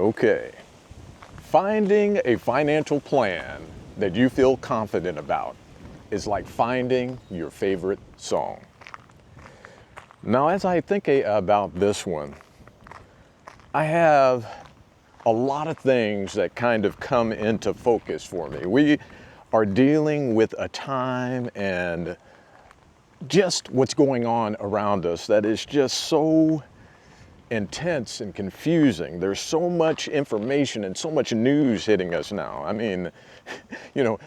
Okay, finding a financial plan that you feel confident about is like finding your favorite song. Now, as I think about this one, I have a lot of things that kind of come into focus for me. We are dealing with a time and just what's going on around us that is just so intense and confusing. There's so much information and so much news hitting us now. I mean,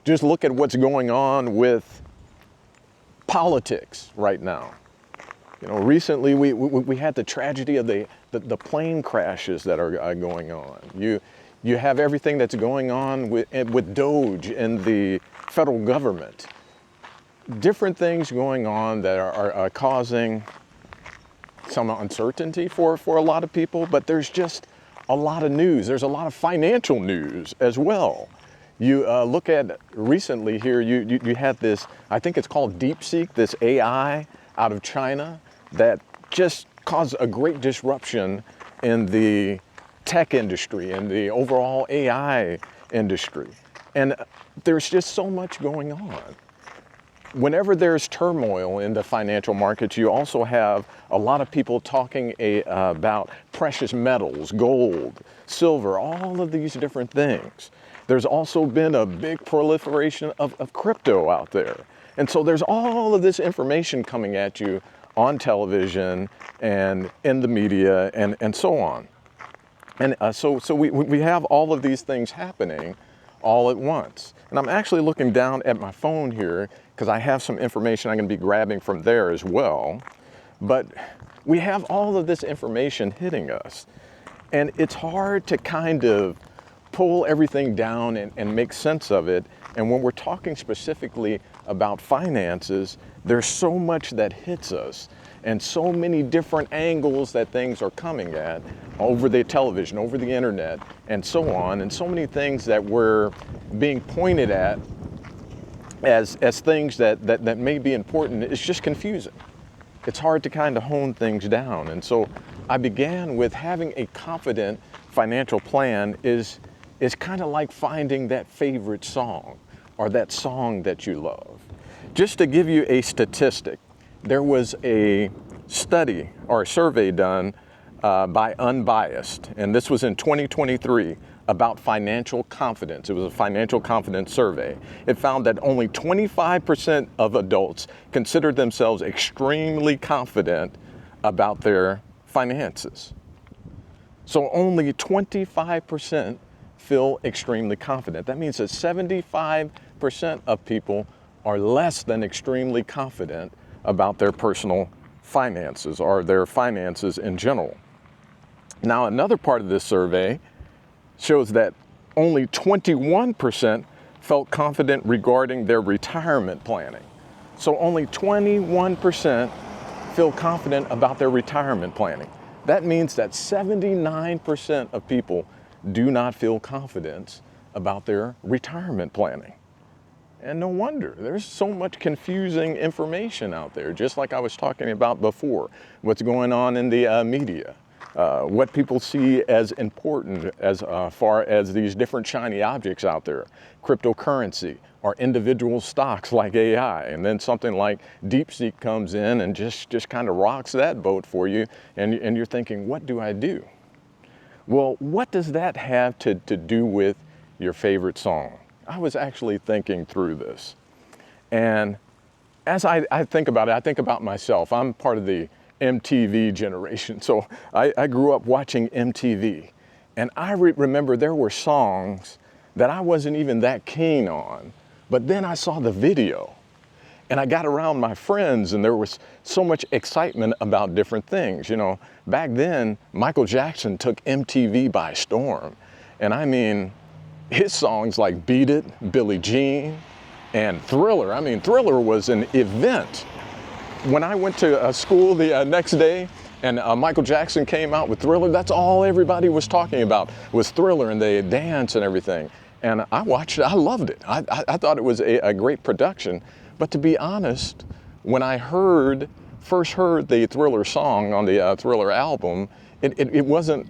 just look at what's going on with politics right now. Recently we had the tragedy of the plane crashes that are going on. You have everything that's going on with DOGE and the federal government. Different things going on that are causing some uncertainty for a lot of people, but there's just a lot of news. There's a lot of financial news as well. You look at recently here, you had this, I think it's called DeepSeek, this AI out of China that just caused a great disruption in the tech industry and the overall AI industry. And there's just so much going on. Whenever there's turmoil in the financial markets, you also have a lot of people talking about precious metals, gold, silver, all of these different things. There's also been a big proliferation of crypto out there. And so there's all of this information coming at you on television and in the media and so on. And so we have all of these things happening all at once. And I'm actually looking down at my phone here because I have some information I'm going to be grabbing from there as well. But we have all of this information hitting us. And it's hard to kind of pull everything down and make sense of it. And when we're talking specifically about finances, there's so much that hits us and so many different angles that things are coming at over the television, over the internet, and so on, and so many things that we're being pointed at as things that may be important. It's just confusing. It's hard to kind of hone things down. And so I began with having a confident financial plan is kind of like finding that favorite song or that song that you love. Just to give you a statistic, there was a study or a survey done by Unbiased, and this was in 2023 about financial confidence. It was a financial confidence survey. It found that only 25% of adults considered themselves extremely confident about their finances. So only 25% feel extremely confident. That means that 75% of people are less than extremely confident about their personal finances or their finances in general. Now, another part of this survey shows that only 21% felt confident regarding their retirement planning. So only 21% feel confident about their retirement planning. That means that 79% of people do not feel confident about their retirement planning. And no wonder, there's so much confusing information out there, just like I was talking about before, what's going on in the media, what people see as important as far as these different shiny objects out there, cryptocurrency or individual stocks like AI, and then something like DeepSeek comes in and just kind of rocks that boat for you, and you're thinking, what do I do? Well, what does that have to do with your favorite song? I was actually thinking through this. And as I think about it, I think about myself. I'm part of the MTV generation. So I grew up watching MTV. And I remember there were songs that I wasn't even that keen on. But then I saw the video. And I got around my friends and there was so much excitement about different things. Back then, Michael Jackson took MTV by storm. And I mean, his songs like Beat It, Billie Jean, and Thriller. I mean, Thriller was an event. When I went to school the next day and Michael Jackson came out with Thriller, that's all everybody was talking about was Thriller and the dance and everything. And I watched it, I loved it. I thought it was a great production. But to be honest, when I first heard the Thriller song on the Thriller album, it wasn't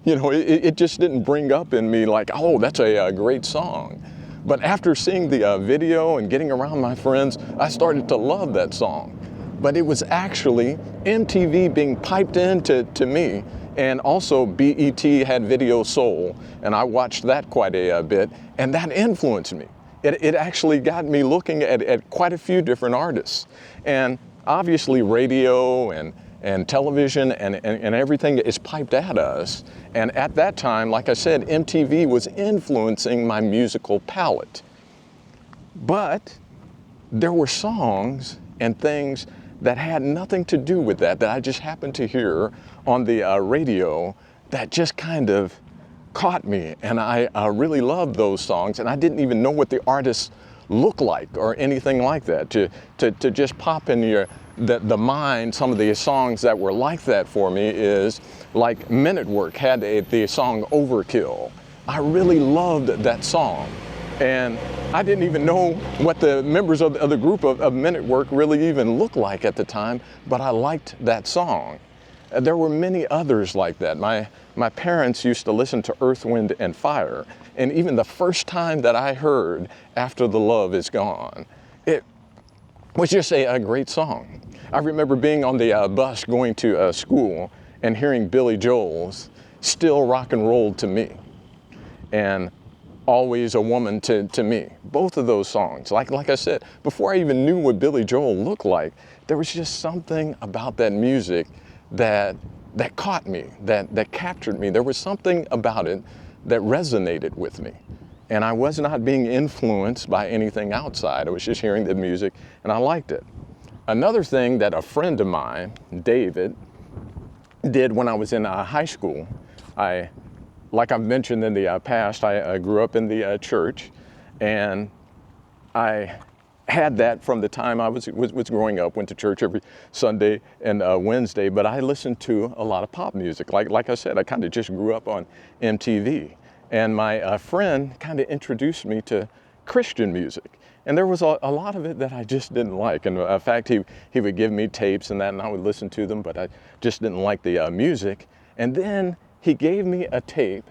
it just didn't bring up in me like, oh, that's a great song. But after seeing the video and getting around my friends, I started to love that song. But it was actually MTV being piped into me, and also BET had Video Soul, and I watched that quite a bit, and that influenced me. It actually got me looking at quite a few different artists. And obviously radio and television and everything is piped at us. And at that time, like I said, MTV was influencing my musical palette. But there were songs and things that had nothing to do with that I just happened to hear on the radio that just kind of caught me. And I really loved those songs, and I didn't even know what the artists looked like or anything like that. To just pop in the mind some of the songs that were like that for me is like Men at Work had the song Overkill. I really loved that song. And I didn't even know what the members of the group of Men at Work really even looked like at the time, but I liked that song. There were many others like that. My parents used to listen to Earth, Wind, and Fire, and even the first time that I heard After the Love Is Gone, it was just a great song. I remember being on the bus going to school and hearing Billy Joel's Still Rock and Roll to Me, and Always a Woman to Me. Both of those songs, like I said, before I even knew what Billy Joel looked like, there was just something about that music that caught me, that captured me. There was something about it that resonated with me. And I was not being influenced by anything outside. I was just hearing the music and I liked it. Another thing that a friend of mine, David, did when I was in high school, like I've mentioned in the past, I grew up in the church, and I had that from the time I was growing up, went to church every Sunday and Wednesday, but I listened to a lot of pop music. Like I said, I kind of just grew up on MTV. And my friend kind of introduced me to Christian music. And there was a lot of it that I just didn't like. And in fact, he would give me tapes and that, and I would listen to them, but I just didn't like the music. And then he gave me a tape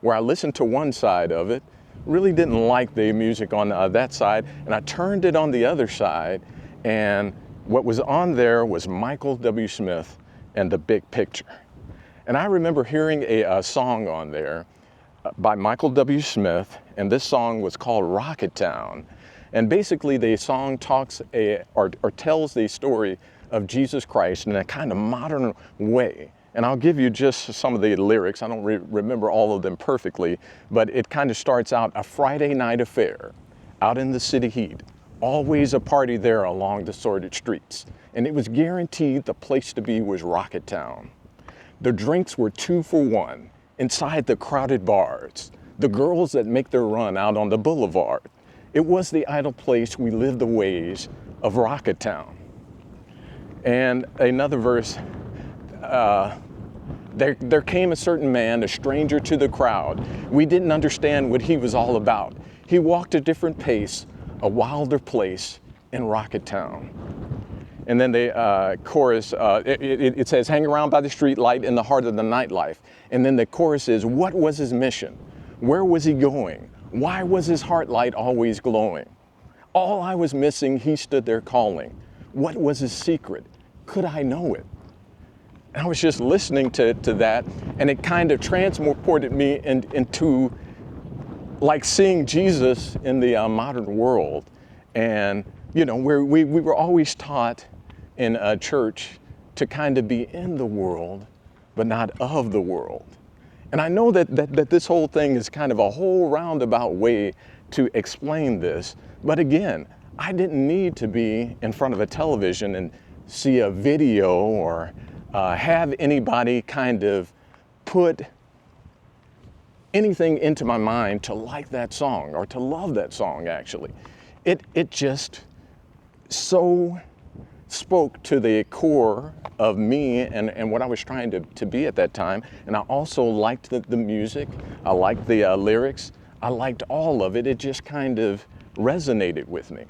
where I listened to one side of it, really didn't like the music on that side, and I turned it on the other side, and what was on there was Michael W. Smith and The Big Picture. And I remember hearing a song on there by Michael W. Smith, and this song was called Rocket Town. And basically the song talks or tells the story of Jesus Christ in a kind of modern way. And I'll give you just some of the lyrics. I don't remember all of them perfectly, but it kind of starts out, a Friday night affair, out in the city heat, always a party there along the sordid streets. And it was guaranteed the place to be was Rocket Town. The drinks were 2 for $1 inside the crowded bars, the girls that make their run out on the boulevard. It was the idle place we lived the ways of Rocket Town. And another verse, there came a certain man, a stranger to the crowd. We didn't understand what he was all about. He walked a different pace, a wilder place in Rocket Town. And then the chorus, it says, hang around by the street light in the heart of the nightlife. And then the chorus is, what was his mission? Where was he going? Why was his heart light always glowing? All I was missing, he stood there calling. What was his secret? Could I know it? And I was just listening to that, and it kind of transported me into like seeing Jesus in the modern world. And, you know, where we were always taught in a church to kind of be in the world, but not of the world. And I know that this whole thing is kind of a whole roundabout way to explain this. But again, I didn't need to be in front of a television and see a video or have anybody kind of put anything into my mind to like that song or to love that song, actually. It just so spoke to the core of me and what I was trying to be at that time. And I also liked the music. I liked the lyrics. I liked all of it. It just kind of resonated with me.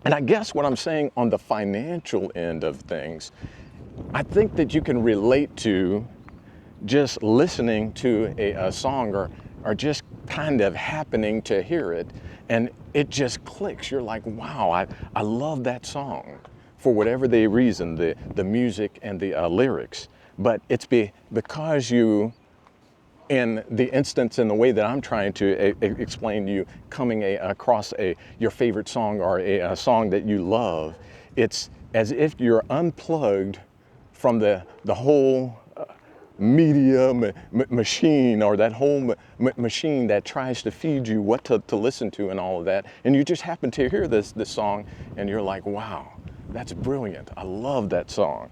And I guess what I'm saying on the financial end of things, I think that you can relate to just listening to a song or just kind of happening to hear it, and it just clicks. You're like, wow, I love that song for whatever the reason, the music and the lyrics. But it's because you, in the instance, in the way that I'm trying to explain to you, coming across your favorite song or a song that you love, it's as if you're unplugged from the whole media machine, or that whole machine that tries to feed you what to listen to and all of that. And you just happen to hear this song and you're like, wow, that's brilliant. I love that song.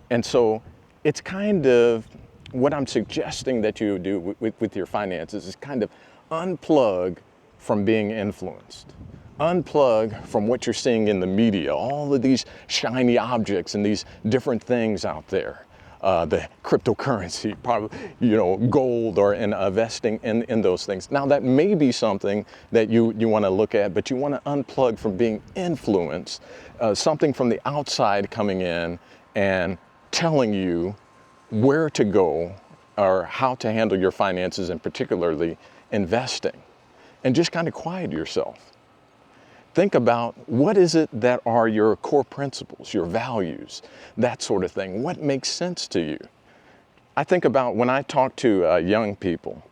And so it's kind of what I'm suggesting that you do with your finances is kind of unplug from being influenced. Unplug from what you're seeing in the media, all of these shiny objects and these different things out there. The cryptocurrency, probably, gold, or investing in those things. Now that may be something that you want to look at, but you want to unplug from being influenced, something from the outside coming in and telling you where to go or how to handle your finances, and particularly investing, and just kind of quiet yourself. Think about what is it that are your core principles, your values, that sort of thing. What makes sense to you? I think about when I talk to young people,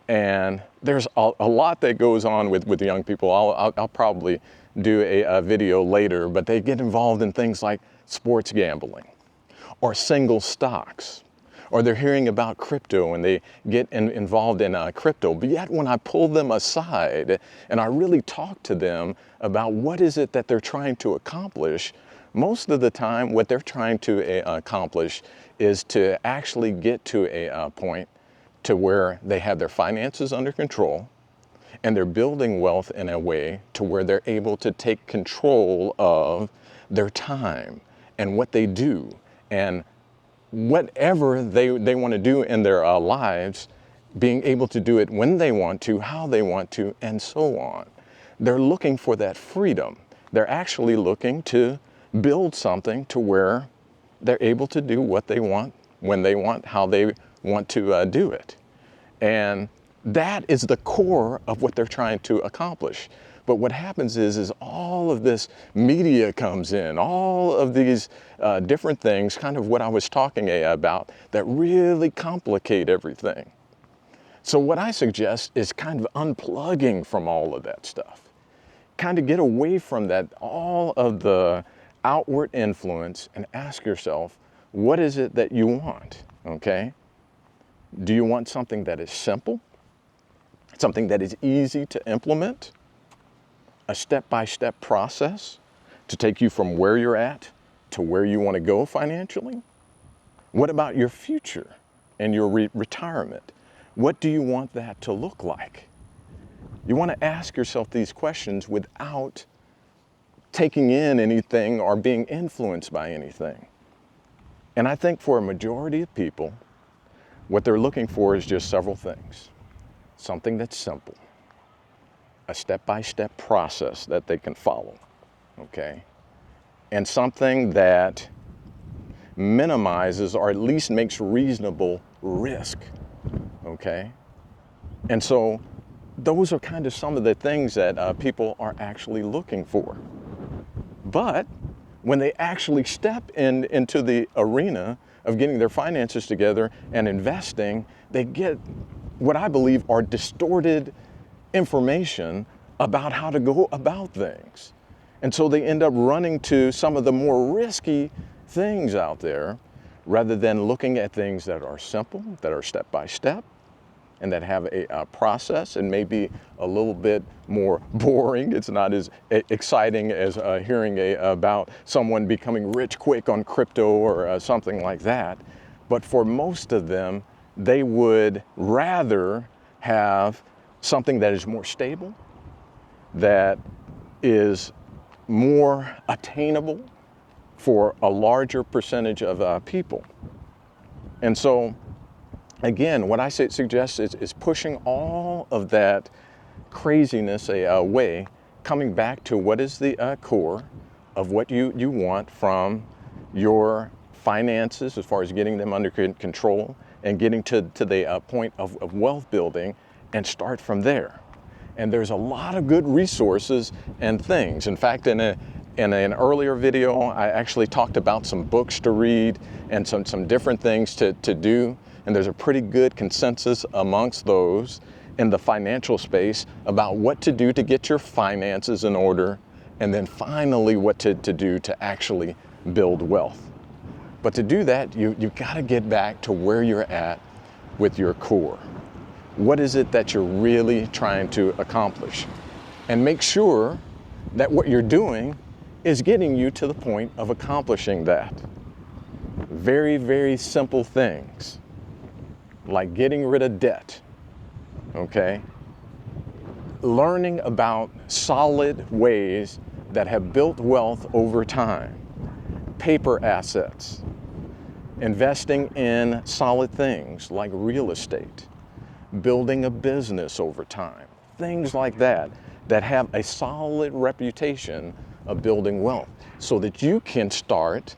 and there's a lot that goes on with young people. I'll probably do a video later, but they get involved in things like sports gambling or single stocks, or they're hearing about crypto and they get involved in crypto. But yet when I pull them aside and I really talk to them about what is it that they're trying to accomplish, most of the time what they're trying to accomplish is to actually get to a point to where they have their finances under control and they're building wealth in a way to where they're able to take control of their time and what they do, and whatever they want to do in their lives, being able to do it when they want to, how they want to, and so on. They're looking for that freedom. They're actually looking to build something to where they're able to do what they want, when they want, how they want to do it. And that is the core of what they're trying to accomplish. But what happens is all of this media comes in, all of these different things, kind of what I was talking about, that really complicate everything. So what I suggest is kind of unplugging from all of that stuff. Kind of get away from that, all of the outward influence, and ask yourself, what is it that you want, okay? Do you want something that is simple? Something that is easy to implement? A step-by-step process to take you from where you're at to where you want to go financially? What about your future and your retirement? What do you want that to look like? You want to ask yourself these questions without taking in anything or being influenced by anything. And I think for a majority of people, what they're looking for is just several things. Something that's simple. A step-by-step process that they can follow, okay? And something that minimizes or at least makes reasonable risk, okay? And so those are kind of some of the things that people are actually looking for. But when they actually step into the arena of getting their finances together and investing, they get what I believe are distorted information about how to go about things. And so they end up running to some of the more risky things out there rather than looking at things that are simple, that are step by step, and that have a process and maybe a little bit more boring. It's not as exciting as hearing about someone becoming rich quick on crypto or something like that. But for most of them, they would rather have something that is more stable, that is more attainable for a larger percentage of people. And so, again, what I suggest is pushing all of that craziness away, coming back to what is the core of what you want from your finances as far as getting them under control, and getting to the point of wealth building and start from there. And there's a lot of good resources and things. In fact, in an earlier video, I actually talked about some books to read and some different things to do. And there's a pretty good consensus amongst those in the financial space about what to do to get your finances in order, and then finally what to do to actually build wealth. But to do that, you've got to get back to where you're at with your core. What is it that you're really trying to accomplish? And make sure that what you're doing is getting you to the point of accomplishing that. Very, very simple things, like getting rid of debt, okay? Learning about solid ways that have built wealth over time, paper assets, investing in solid things like real estate, building a business over time, things like that have a solid reputation of building wealth, so that you can start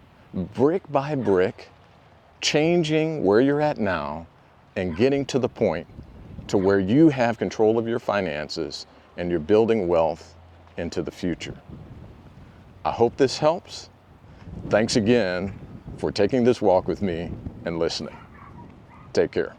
brick by brick changing where you're at now and getting to the point to where you have control of your finances and you're building wealth into the future. I hope this helps. Thanks again for taking this walk with me and listening. Take care.